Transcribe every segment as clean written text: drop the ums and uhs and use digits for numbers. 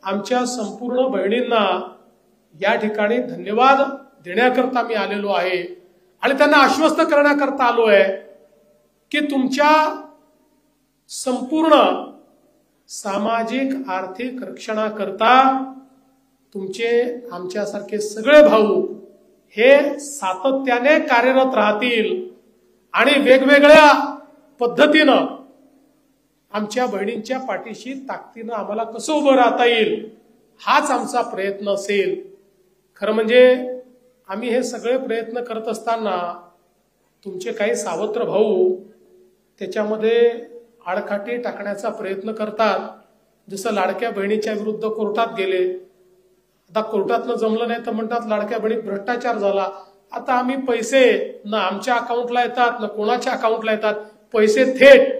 आमच्या संपूर्ण बहिणींना या ठिकाणी धन्यवाद देण्याकरता मी आलेलो आहे आणि त्यांना आश्वस्त करण्याकरता आलो आहे की तुमच्या संपूर्ण सामाजिक आर्थिक रक्षणाकरता तुमचे आमच्यासारखे सगळे भाऊ हे सातत्याने कार्यरत राहतील आणि वेगवेगळ्या पद्धतीनं आमच्या बहिणींच्या पाठीशी ताकदीनं आम्हाला कसं उभं राहता येईल हाच आमचा प्रयत्न असेल। खरं म्हणजे आम्ही हे सगळे प्रयत्न करत असताना तुमचे काही सावत्र भाऊ त्याच्यामध्ये आडकाठी टाकण्याचा प्रयत्न करतात। जसं लाडक्या बहिणीच्या विरुद्ध कोर्टात गेले, आता कोर्टातनं जमलं नाही तर म्हणतात लाडक्या बहिणीत भ्रष्टाचार झाला। आता आम्ही पैसे ना आमच्या अकाउंटला येतात ना कोणाच्या अकाउंटला येतात, पैसे थेट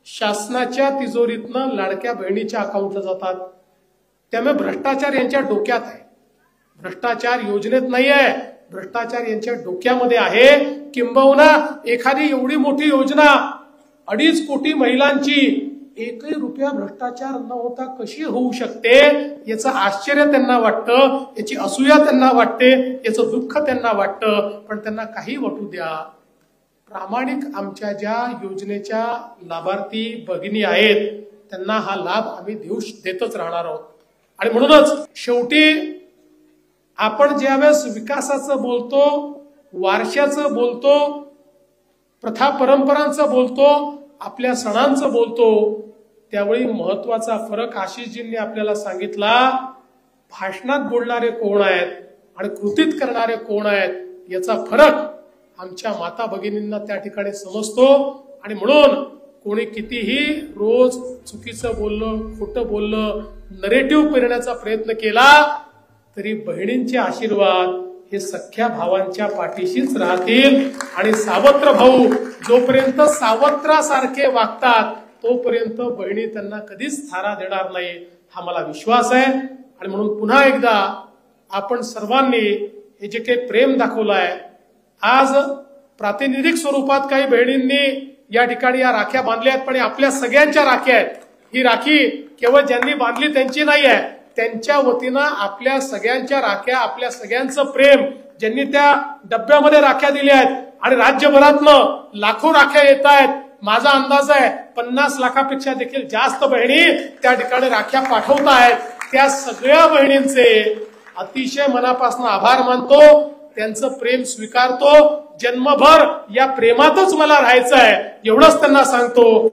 शासनाच्या तिजोरीतनं लाडक्या बहिणीच्या अकाउंटला जातात। त्यामुळे भ्रष्टाचार यांच्या डोक्यात आहे, भ्रष्टाचार योजनेत नाही आहे, भ्रष्टाचार यांच्या डोक्यामध्ये आहे। किंबहुना एखादी एवढी मोठी योजना 2.5 कोटी महिलांची 1 रुपया भ्रष्टाचार न होता कशी होऊ शकते याचं आश्चर्य त्यांना वाटतं, याची असूया त्यांना वाटते, याचं दुःख त्यांना वाटतं। पण त्यांना काही वाटू द्या, प्रामाणिक आमच्या ज्या योजनेच्या लाभार्थी भगिनी आहेत त्यांना हा लाभ आम्ही देतच राहणार आहोत। आणि म्हणूनच शेवटी आपण ज्यावेळेस विकासाचं बोलतो, वारशाचं बोलतो, प्रथा परंपरांचं बोलतो, आपल्या सणांचं बोलतो, त्यावेळी महत्वाचा फरक आशिषजींनी आपल्याला सांगितला, भाषणात बोलणारे कोण आहेत आणि कृतीत करणारे कोण आहेत याचा फरक आमच्या माता भगिनींना त्या ठिकाणी समजतो। आणि म्हणून कोणी कितीही रोज चुकीचं बोललं, खोटं बोललं, नरेटिव्ह पेरण्याचा प्रयत्न केला तरी बहिणींचे आशीर्वाद हे सख्या भावांच्या पाठीशीच राहतील। आणि सावत्र भाऊ जोपर्यंत सावत्रासारखे वागतात तोपर्यंत बहिणी त्यांना कधीच थारा देणार नाही, हा मला विश्वास आहे। आणि म्हणून पुन्हा एकदा आपण सर्वांनी हे जे काही प्रेम दाखवलं आहे, आज प्रातिनिधिक स्वरूपात काही बहिणींनी या ठिकाणी या राख्या बांधल्या आहेत, पण आपल्या सगळ्यांच्या राख्या आहेत। ही राखी केवळ ज्यांनी बांधली त्यांची नाही आहे, त्यांच्या वतीनं आपल्या सगळ्यांच्या राख्या, आपल्या सगळ्यांचं प्रेम ज्यांनी त्या डब्यामध्ये राख्या दिल्या आहेत आणि राज्यभरातनं लाखो राख्या येत आहेत। माझा अंदाज आहे 50 लाखापेक्षा देखील जास्त बहिणी त्या ठिकाणी राख्या पाठवत आहेत। त्या सगळ्या बहिणींचे अतिशय मनापासून आभार मानतो, त्यांचं प्रेम स्वीकारतो। जन्मभर या प्रेमातच मला राहायचं आहे एवढंच त्यांना सांगतो।